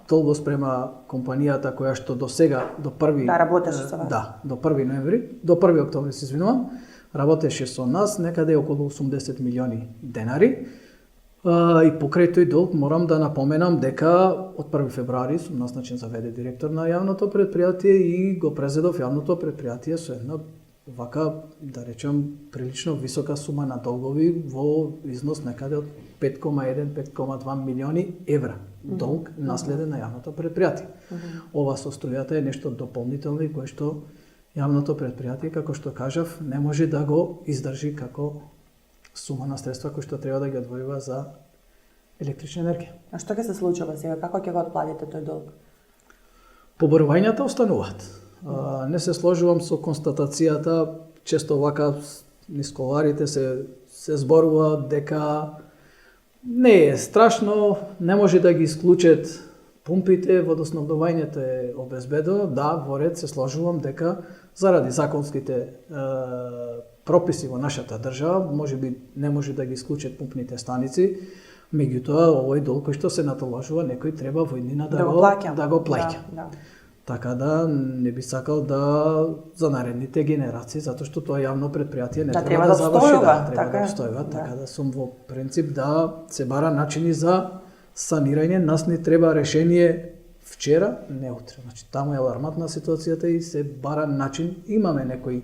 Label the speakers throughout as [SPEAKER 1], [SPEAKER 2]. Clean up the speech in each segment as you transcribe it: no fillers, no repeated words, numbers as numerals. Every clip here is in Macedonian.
[SPEAKER 1] долго спрема компанијата која што до сега, до први...
[SPEAKER 2] Да, работеше со вас.
[SPEAKER 1] Да, до 1 ноември, до 1 октомври се извинувам, работеше со нас некаде околу 80 милиони денари. И покрај тој долг морам да напоменам дека од 1 февруари сум назначен за ВД директор на јавното предпријатие и го презедов јавното предпријатие со една вака, да речем, прилично висока сума на долгови во износ некаде од 5,1-5,2 милиони евра долг наследен на јавното предпријатие. Ова состојата е нешто дополнително и кое што јавното предпријатие, како што кажав, не може да го издржи како сума на средства кои што треба да ги одвојува за електрична енергија.
[SPEAKER 2] А што ќе се случува сега? Како ќе го отплатите тој долг?
[SPEAKER 1] Поборувањата остануваат. Не се сложувам со констатацијата, често вака нисколарите се зборува дека не е страшно, не може да ги исклучат пумпите, водоснабдувањето е обезбедено. Да, во ред се сложувам дека заради законските прописи во нашата држава, можеби не може да ги исклучат пумпните станици, меѓутоа овој долг кој што се натоложува, некој треба во иднина да го плаќа.
[SPEAKER 2] Да.
[SPEAKER 1] Така да не би сакал да за наредните генерации, затоа што тоа јавно предпријатие не треба да заврши, треба да обстојува, така да сум во принцип да се бара начини за санирање. Нас не треба решение вчера, не утре. Значи таму е алармантна ситуацијата и се бара начин. Имаме некои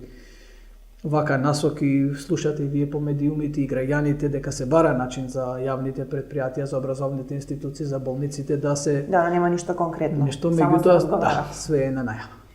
[SPEAKER 1] вака насоки, слушате и вие по медиумите и граѓаните дека се бара начин за јавните предпријатија, за образовните институции, за болниците да се...
[SPEAKER 2] Да, нема ништо конкретно.
[SPEAKER 1] Нешто, меѓутоа, да, све е на најава.